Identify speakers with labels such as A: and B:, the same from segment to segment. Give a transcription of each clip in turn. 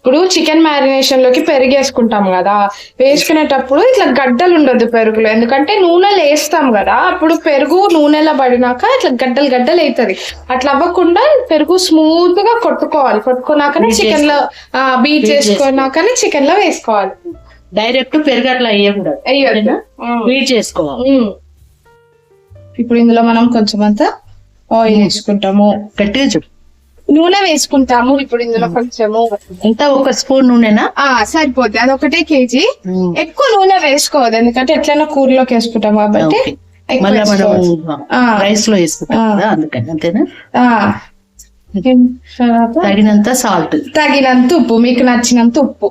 A: ఇప్పుడు chicken marination లోకి పెరుగు వేసుకుంటాం కదా, వేసుకునేటప్పుడు ఇట్లా గడ్డలు ఉండొద్దు పెరుగులో, ఎందుకంటే నూనెలో వేస్తాం కదా, అప్పుడు పెరుగు నూనెలో పడినాక ఇట్లా గడ్డలు గడ్డలు అవుతుంది. అట్లా అవ్వకుండా పెరుగు స్మూత్ గా కొట్టుకున్నాకనే చికెన్ లో బీట్ చేసుకున్నాకనే చికెన్ లో వేసుకోవాలి.
B: డైరెక్ట్ పెరుగు అట్లా వేయకూడదు, బీట్ చేసుకోవాలి.
A: ఇప్పుడు ఇందులో మనం కొంచెం అంతా ఆయిల్ వేసుకుంటాము,
B: గట్టిగా చెప్పు.
A: నూనె వేసుకుంటాము. ఇప్పుడు ఇందులో కొంచెము
B: ఎంత, 1 స్పూన్ నూనెనా
A: సరిపోద్ది, అది 1 kg. ఎక్కువ నూనె వేసుకోవద్దు, ఎందుకంటే ఎట్లైనా కూరలోకి వేసుకుంటాం కాబట్టి
B: రైస్ లో వేసుకుంటాం కదా, అందుకని. అంతేనా? తగినంత సాల్ట్,
A: తగినంత ఉప్పు, మీకు నచ్చినంత ఉప్పు.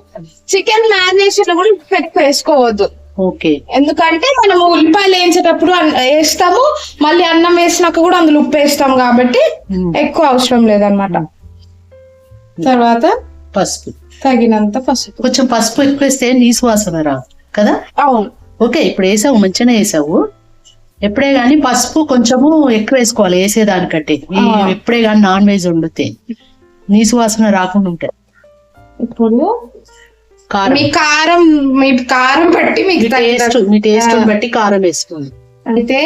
A: చికెన్ మ్యారినేషన్ లో కూడా ఉప్పు ఎక్కువ వేసుకోవద్దు,
B: ఓకే,
A: ఎందుకంటే మనము ఉల్లిపాయలు వేయించేటప్పుడు వేస్తాము, మళ్ళీ అన్నం వేసినాక కూడా అందులో ఉప్పు వేస్తాం కాబట్టి ఎక్కువ అవసరం లేదనమాట. తర్వాత
B: పసుపు,
A: తగినంత పసుపు.
B: కొంచెం పసుపు ఎక్కువ వేస్తే నీసు వాసన రాదు కదా.
A: అవును.
B: ఓకే, ఇప్పుడు వేసావు, మంచిగానే వేసావు. ఎప్పుడే గానీ పసుపు కొంచెము ఎక్కువ వేసుకోవాలి వేసేదానికంటే. ఎప్పుడే గానీ నాన్ వెజ్ వండితే నీసు వాసన రాకుండా ఉంటాయి.
A: ఇప్పుడు మీ కారం బట్టి మీ
B: టేస్ట్ బట్టి కారం వేసుకోండి.
A: అయితే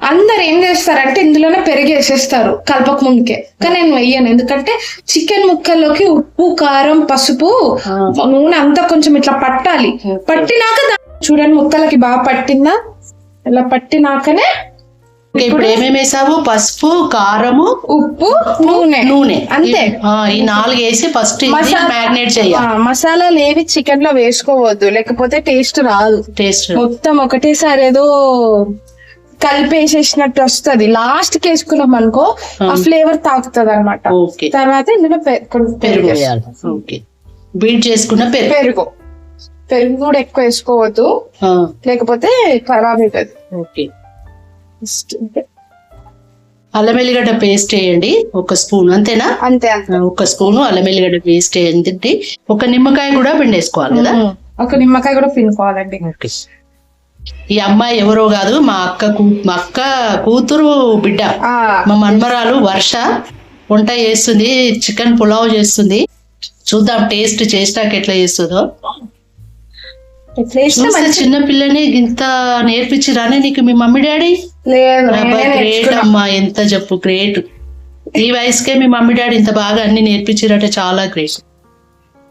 A: అందరు ఏం చేస్తారంటే ఇందులోనే పెరుగు వేసేస్తారు కలపక ముందుకే, కానీ నేను వేయను, ఎందుకంటే చికెన్ ముక్కల్లోకి ఉప్పు, కారం, పసుపు, నూనె అంతా కొంచెం ఇట్లా పట్టాలి. పట్టినాక చూడండి ముక్కలకి బాగా పట్టిందా, ఇలా పట్టినాకనే.
B: ఇప్పుడు ఏమేమి వేసావు? పసుపు, కారము,
A: ఉప్పు, నూనె అంతే.
B: ఈ 4 వేసి ఫస్ట్ మ్యారినేట్ చేయాలి.
A: మసాలాలు ఏవి చికెన్ లో వేసుకోవద్దు, లేకపోతే టేస్ట్ రాదు. మొత్తం ఒకటేసారి ఏదో కలిపేసేసినట్టు వస్తుంది. లాస్ట్ కి వేసుకున్నాం అనుకో ఆ ఫ్లేవర్ తాకుతుంది అనమాట. తర్వాత ఇందులో
B: పెరుగు వేయాలి, బీట్ చేసుకున్న పెరుగు
A: కూడా ఎక్కువ వేసుకోవద్దు, లేకపోతే ఖరాబ్ అవుతుంది.
B: ఓకే, అల్లం ఎల్లిగడ్డ పేస్ట్ వేయండి 1 స్పూన్, అంతేనా?
A: అంతే,
B: 1 స్పూన్ అల్లం ఎల్లిగడ్డ పేస్ట్ వేయండి. 1 నిమ్మకాయ కూడా పిండేసుకోవాలి కదా.
A: 1 నిమ్మకాయ కూడా పిండుకోవాలండి.
B: ఈ అమ్మాయి ఎవరో కాదు, మా అక్క కూతురు బిడ్డ, మా మన్మరాలు వర్ష వంట చేస్తుంది, చికెన్ పులావ్ చేస్తుంది. చూద్దాం టేస్ట్ చేసినాక ఎట్లా చేస్తుందో. చిన్న పిల్లని ఇంత నేర్పించిరానే నీకు మీ మమ్మీ డాడీ? గ్రేట్ అమ్మా, ఎంత చెప్పు, గ్రేట్. ఈ వయసుకే మీ మమ్మీ డాడీ ఇంత బాగా అన్ని నేర్పించారంటే చాలా గ్రేట్.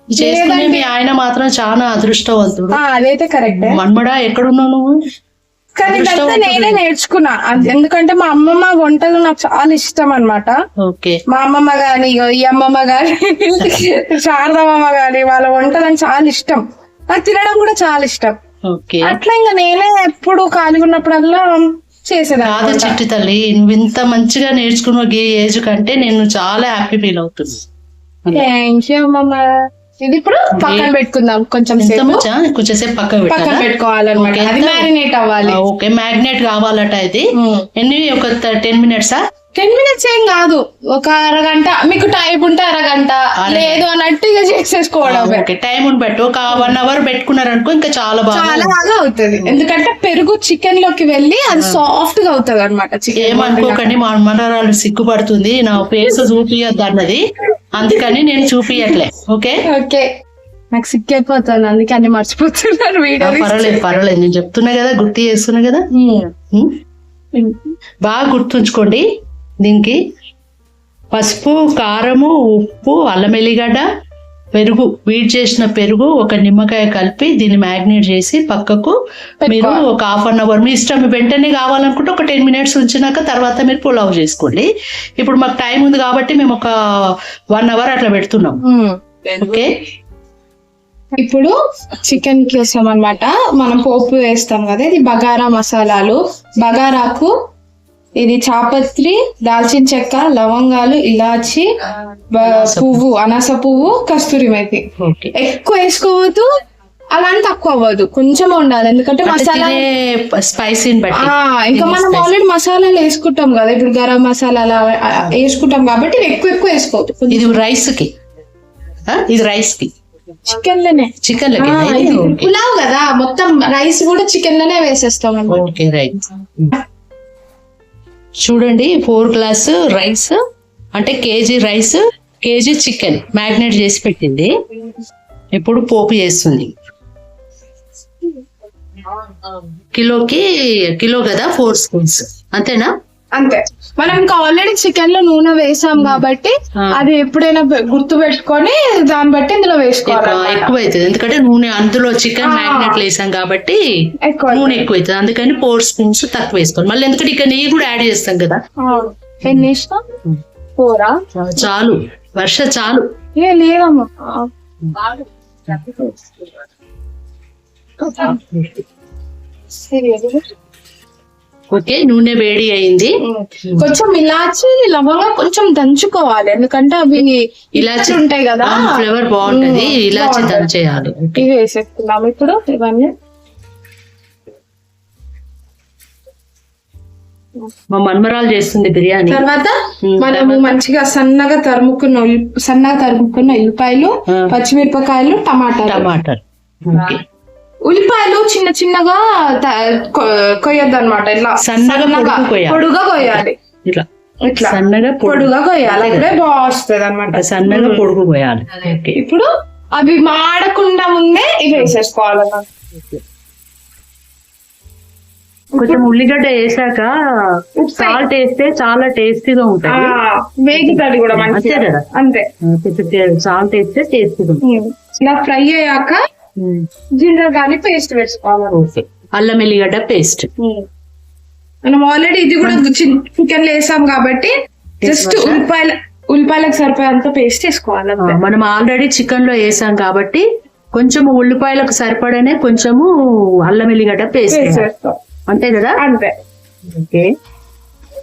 B: చేసుకునే మీ ఆయన మాత్రం చాలా అదృష్టవంతుడు.
A: అదైతే కరెక్ట్.
B: మన్మడా ఎక్కడున్నావు నువ్వు?
A: కానీ నేనే నేర్చుకున్నా, ఎందుకంటే మా అమ్మమ్మ వంటలు నాకు చాలా ఇష్టం అనమాట.
B: ఓకే,
A: మా అమ్మమ్మ గాని, ఈ అమ్మమ్మ గాని, శారదమ్మ గాని, వాళ్ళ వంటలు నాకు చాలా ఇష్టం. నాకు తినడం కూడా చాలా ఇష్టం. అట్లా ఇంకా నేనే ఎప్పుడు ఖాళీగా ఉన్నప్పుడల్లా చేసేదా.
B: కాదు చిట్టి తల్లి, నువ్వు ఇంత మంచిగా నేర్చుకున్న ఈ ఏజ్ కంటే నేను చాలా హ్యాపీ ఫీల్ అవుతున్నా.
A: థ్యాంక్ యూ అమ్మమ్మ. ఇది ఇప్పుడు పక్కన పెట్టుకుందాం, కొంచెం
B: సేపు పక్కన
A: పెట్టుకోవాలన్నమాట. అది మ్యారినేట్ అవ్వాలి.
B: ఓకే, మ్యారినేట్ కావాలట. ఇది ఎన్ని, ఒక 10 మినిట్సా?
A: 10 మినిట్స్ ఏం కాదు, ఒక అరగంట. మీకు టైం ఉంటే అరగంట, లేదు అన్నట్టు ఇక చేసేసుకోవడం.
B: టైం బట్టి ఒక 1 అవర్ పెట్టుకున్నారనుకో ఇంకా చాలా
A: బాగా అవుతుంది, ఎందుకంటే పెరుగు చికెన్ లోకి వెళ్ళి అది సాఫ్ట్ గా అవుతుంది అనమాట.
B: ఏమనుకోకండి, మా మనరాలు సిగ్గుపడుతుంది నా ఫేస్ చూపియద్దు అన్నది, అందుకని నేను చూపియట్లే. ఓకే,
A: నాకు సిగ్గైపోతుంది, అందుకే అన్ని మర్చిపోతున్నారు.
B: పర్వాలేదు, నేను చెప్తున్నా కదా, గుర్తు చేస్తున్నా కదా. బాగా గుర్తుంచుకోండి. దీనికి పసుపు, కారము, ఉప్పు, అల్లం ఎల్లిగడ్డ, పెరుగు, బీట్ చేసిన పెరుగు, 1 నిమ్మకాయ కలిపి దీన్ని మ్యారినేట్ చేసి పక్కకు మీరు ఒక 1/2 అవర్, మీ ఇష్టం, వెంటనే కావాలనుకుంటే ఒక 10 మినిట్స్ ఉంచినాక తర్వాత మీరు పులావ్ చేసుకోండి. ఇప్పుడు మాకు టైం ఉంది కాబట్టి మేము ఒక 1 అవర్ అట్లా పెడుతున్నాం. ఓకే,
A: ఇప్పుడు చికెన్ కోసం అన్నమాట మనం పోపు వేస్తాం కదా. ఇది బగారా మసాలాలు, బగారాకు, ఇది చాపత్రి, దాల్చిన చెక్క, లవంగాలు, ఇలాచి, పువ్వు, అనాస పువ్వు, కస్తూరి మేతి. ఎక్కువ వేసుకోవద్దు, అలాంటి తక్కువ అవ్వదు, కొంచెం ఉండాలి, ఎందుకంటే మసాలా
B: స్పైసీని బట్టి.
A: ఇంకా మనం ఆల్రెడీ మసాలాలు వేసుకుంటాం కదా, ఇప్పుడు గరం మసాలా అలా వేసుకుంటాం కాబట్టి ఎక్కువ వేసుకోవద్దు.
B: ఇది రైస్ కి, ఇది రైస్ కి,
A: చికెన్ లోనే పులావ్ కదా, మొత్తం రైస్ కూడా చికెన్ లోనే వేసేస్తాం.
B: Okay, right. చూడండి 4 గ్లాస్ రైస్, అంటే KG rice KG chicken magnet చేసి పెట్టింది. ఇప్పుడు పోపు చేస్తుంది. కిలో కదా 4 స్పూన్స్ అంతేనా?
A: అంతే. మనం ఇంకా ఆల్రెడీ చికెన్ లో నూనె వేసాం కాబట్టి అది ఎప్పుడైనా గుర్తు పెట్టుకొని దాన్ని బట్టి ఇందులో వేసుకోవాలి.
B: ఎక్కువ అవుతుంది ఎందుకంటే నూనె అందులో చికెన్ మ్యాగ్నేట్ వేసాం కాబట్టి నూనె ఎక్కువ అవుతుంది. అందుకని 4 స్పూన్స్ తక్కువ వేసుకోవాలి. మళ్ళీ ఎందుకంటే ఇక నెయ్యి కూడా యాడ్ చేస్తాం కదా.
A: ఎన్ని ఇష్టం? 4
B: చాలు వర్ష చాలు.
A: లేదమ్మా
B: ఓకే. నూనె వేడి అయింది.
A: కొంచెం ఇలాచి లవంగా కొంచెం దంచుకోవాలి ఎందుకంటే అవి
B: ఇలాచి
A: ఉంటాయి కదా,
B: ఫ్లేవర్ బాగుంటది. ఇలాచి దంచేయాలి.
A: ఇవి వేసేస్తున్నాము ఇప్పుడు. ఇవన్నీ
B: మా మన్మరాలు చేస్తుంది బిర్యానీ.
A: తర్వాత మనము మంచిగా సన్నగా తరుముకున్న ఉల్లిపాయలు, పచ్చిమిరపకాయలు, టమాటాలు. ఉల్లిపాయలు చిన్న చిన్నగా కొయ్యొద్దు అనమాట. ఇట్లా
B: సన్నగా
A: పొడుగా కొయ్యాలి. ఇట్లా
B: సన్నగా
A: పొడుగా కొయ్యాలి. అప్పుడే బాగా వస్తుంది అనమాట.
B: సన్నగా పొడుగు కొయ్యాలి.
A: ఇప్పుడు అవి మాడకుండా ముందే ఇవి వేసేసుకోవాలన్నమాట.
B: కొంచెం ఉల్లిగడ్డ వేసాక సాల్ట్ వేస్తే చాలా టేస్టీగా ఉంటుంది.
A: వేగుతుంది కూడా మంచిగా కదా. అంతే.
B: సాల్ట్ వేస్తే టేస్టీగా ఉంటుంది.
A: ఇలా ఫ్రై అయ్యాక జింజర్ గార్లిక్ పేస్ట్ వేసుకోవాలి.
B: అల్లం ఎల్లిగడ్డ పేస్ట్.
A: మనం ఆల్రెడీ ఇది కూడా చికెన్ లో వేసాం కాబట్టి జస్ట్ ఉల్లిపాయలకు సరిపోయేంత పేస్ట్ వేసుకోవాలి.
B: మనం ఆల్రెడీ చికెన్ లో వేసాం కాబట్టి కొంచెము ఉల్లిపాయలకు సరిపడనే కొంచెము అల్లం ఎల్లిగడ్డ పేస్ట్ వేస్తాం. అంతే కదా?
A: అంతే.
B: ఓకే.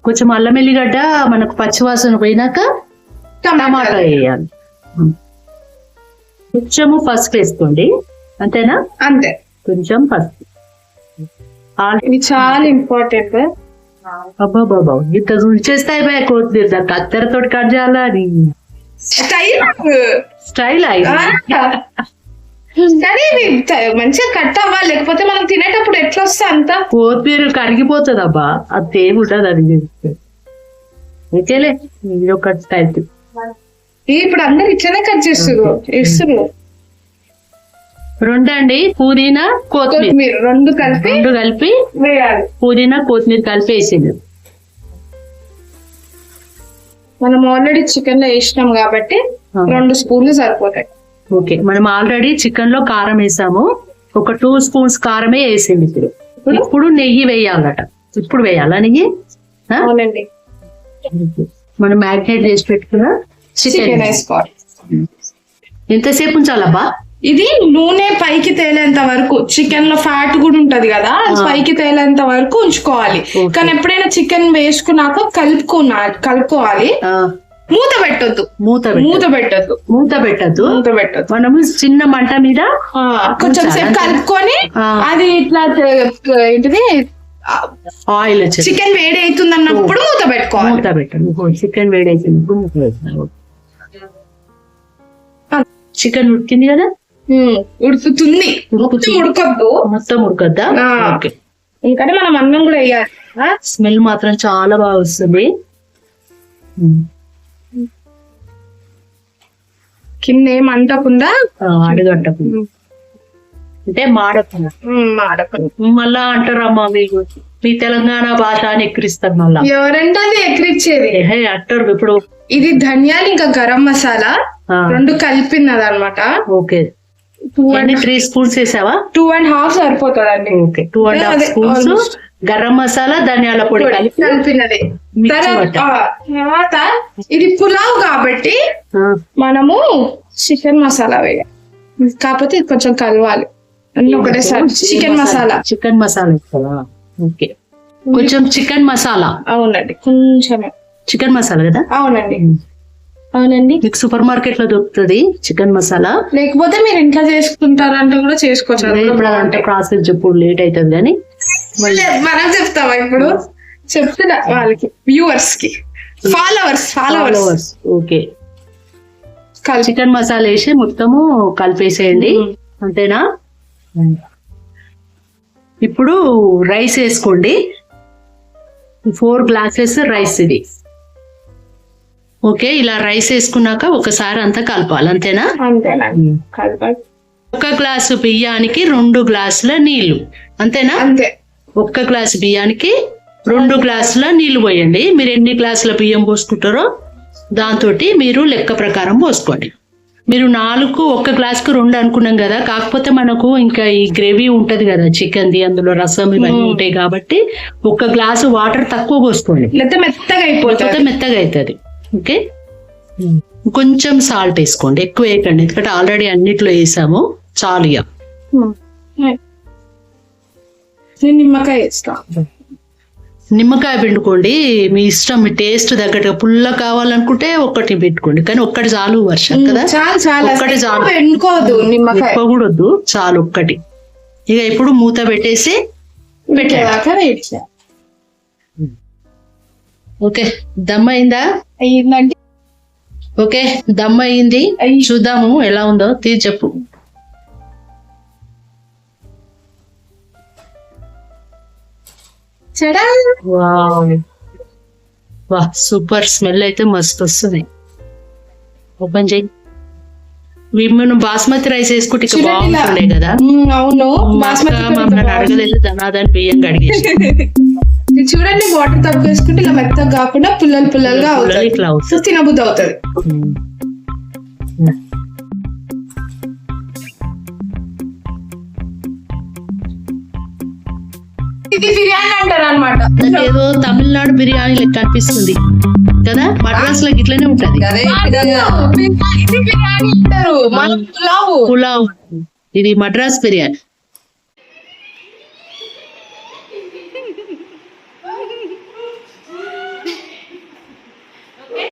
B: కొంచెం అల్లం ఎల్లిగడ్డ మనకు పచ్చివాసన పోయినాక టమాటా వేయాలి. కొంచెము పసుపు వేసుకోండి. అంతేనా?
A: అంతే.
B: కొంచెం పసుపు.
A: ఇది చాలా ఇంపార్టెంట్.
B: అబ్బా బాబా ఇంత రుచేస్తాయి బాయ్. కొత్తిమీర కత్తెరతో కట్ చేయాలా? అది స్టైల్
A: కానీ మంచిగా కట్ అవ్వాలి, లేకపోతే మనం తినేటప్పుడు ఎట్లా వస్తే అంత
B: కొత్తిమీర కరిగిపోతుంది. అబ్బా అది ఏముంటది అది. ఓకేలే ఇది ఒక టైప్.
A: ఇప్పుడు అందరు ఇట్లనే కట్ చేస్తున్నారు.
B: రెండండి పుదీనా కొత్తిమీర
A: రెండు కలిపి వేయాలి.
B: పుదీనా కొత్తిమీర కలిపి వేసింది.
A: మనం ఆల్రెడీ చికెన్ లో వేసినాం కాబట్టి 2 స్పూన్లు సరిపోతాయి.
B: ఓకే. మనం ఆల్రెడీ చికెన్ లో కారం వేసాము. ఒక 2 స్పూన్స్ కారమే వేసింది. ఇప్పుడు నెయ్యి వేయాలట. ఇప్పుడు వేయాలా నెయ్యి?
A: అవునండి.
B: మనం మ్యారినేట్ చేసి పెట్టుకున్న చికెన్
A: వేసుకోవాలి.
B: ఎంతసేపు ఉంచాలబ్బా?
A: ఇది నూనె పైకి తేలేంత వరకు. చికెన్ లో ఫ్యాట్ కూడా ఉంటది కదా, పైకి తేలేంత వరకు ఉంచుకోవాలి. కానీ ఎప్పుడైనా చికెన్ వేసుకున్నాక కలుపుకోవాలి. మూత పెట్టద్దు.
B: మనము చిన్న మంట మీద
A: కొంచెం సేపు కలుపుకొని అది ఇట్లా ఏంటిది
B: ఆయిల్
A: చికెన్ వేడి అవుతుంది అన్నప్పుడు మూత పెట్టుకోవాలి.
B: చికెన్ వేడి అవుతుంది. చికెన్ ఉడికింది కదా?
A: ఉడుకుతుంది.
B: మొత్తం ఉడకద్దా?
A: ఎందుకంటే మనం అన్నం కూడా వేయాలి.
B: స్మెల్ మాత్రం చాలా బాగా వస్తుంది.
A: కింద ఏం అంటకుండా
B: అడుగంటకుండా అంటే మాడకుండా. మళ్ళా అంటారమ్మా మీ తెలంగాణ భాష అని ఎక్కిరిస్తారు. మళ్ళా
A: ఎవరంటే అది ఎక్కిరిచ్చేది
B: అంటారు. ఇప్పుడు
A: ఇది ధనియాలు ఇంకా గరం మసాలా 2 కలిపినది అనమాట.
B: ఓకే. 3 స్పూన్స్ వేసావా?
A: 2.5 సరిపోతుందండి.
B: ఓకే. 2.5 స్పూన్స్ గరం మసాలా ధనియాల పొడి
A: కలిపినది. తర్వాత ఇది పులావ్ కాబట్టి మనము చికెన్ మసాలా వేయాలి. కాకపోతే ఇది కొంచెం కలవాలి. ఒకటేసారి చికెన్ మసాలా
B: ఇస్తావా? ఓకే. కొంచెం చికెన్ మసాలా.
A: అవునండి, కొంచెం
B: చికెన్ మసాలా కదా?
A: అవునండి.
B: మీకు సూపర్ మార్కెట్ లో దొరుకుతుంది చికెన్ మసాలా.
A: లేకపోతే మీరు ఇంట్లో చేసుకుంటారంటే కూడా చేసుకోవచ్చు.
B: ప్రాసెస్ ఇప్పుడు లేట్ అవుతుంది కానీ
A: మనం చెప్తావా? ఇప్పుడు చెప్తున్నా వాళ్ళకి, వ్యూవర్స్ కి, ఫాలోవర్స్.
B: ఓకే. చికెన్ మసాలా వేసి మొత్తము కలిపేసేయండి. అంతేనా? ఇప్పుడు రైస్ వేసుకోండి. 4 గ్లాసెస్ రైస్. ఇది ఓకే, ఇలా రైస్ వేసుకున్నాక ఒకసారి అంతా కలపాలి, అంతేనా?
A: అంతేనండి, కలపాలి.
B: ఒక గ్లాసు బియ్యానికి 2 గ్లాసుల నీళ్లు, అంతేనా?
A: అంతే.
B: ఒక్క గ్లాసు బియ్యానికి 2 గ్లాసుల నీళ్లు పోయండి. మీరు ఎన్ని గ్లాసుల బియ్యం పోసుకుంటారో దాంతో మీరు లెక్క ప్రకారం పోసుకోండి. మీరు 4 1 గ్లాసుకు 2 అనుకున్నాం కదా, కాకపోతే మనకు ఇంకా ఈ గ్రేవీ ఉంటది కదా చికెన్ది, అందులో రసం ఇవన్నీ ఉంటాయి కాబట్టి 1 గ్లాసు వాటర్ తక్కువ పోసుకోండి,
A: లేకపోతే మెత్తగా అయిపోతుంది.
B: లేకపోతే మెత్తగా అవుతుంది. ఓకే, కొంచెం సాల్ట్ వేసుకోండి, ఎక్కువ వేయకండి ఎందుకంటే ఆల్రెడీ అన్నిట్లో వేసాము, చాలు. ఇక
A: నేను నిమ్మకాయ వేస్తా.
B: నిమ్మకాయ పిండుకోండి, మీ ఇష్టం, మీ టేస్ట్ తగ్గట్టుగా. పుల్ల కావాలనుకుంటే ఒకటి పెట్టుకోండి, కానీ ఒక్కటి చాలు, వర్షం కదా,
A: చాలా
B: ఒక్కటి చాలు,
A: పెట్టుకోవద్దు నిమ్మకాయ,
B: ఎక్కువ కూడా వద్దు, చాలు ఒక్కటి. ఇక ఇప్పుడు మూత పెట్టేసి
A: పెట్టేదాకా వెయిట్ చేయాలి.
B: ఓకే, దమ్ అయిందా?
A: అయ్యిందండి.
B: ఓకే, దమ్ అయింది, చూద్దాము ఎలా ఉందో, తీసి చెప్పు. వా, సూపర్ స్మెల్ అయితే మస్తు వస్తుంది. ఓపెన్ చేయి. మనం బాస్మతి రైస్ వేసుకుంటే ఇక బాగుంటుండే కదా.
A: అవును,
B: మమ్మల్ని అడగలేదు, ధనాదాన్ని బియ్యం కడిగేసి.
A: చూడండి, వాటర్ తక్కువ వేసుకుంటే ఇలా మెత్తగా కాకుండా పుల్లలు పుల్లలుగా అవుతుంది,
B: ఇట్లా అవుతుంది,
A: తినబుద్ధి అవుతుంది. ఇది బిర్యానీ అంటారు అనమాట.
B: ఏదో తమిళనాడు బిర్యానీ లెక్క అనిపిస్తుంది కదా, మద్రాస్ లో ఇట్లనే ఉంటది.
A: ఇది బిర్యానీ అంటారు, పులావ్.
B: పులావ్, ఇది మద్రాస్ బిర్యానీ.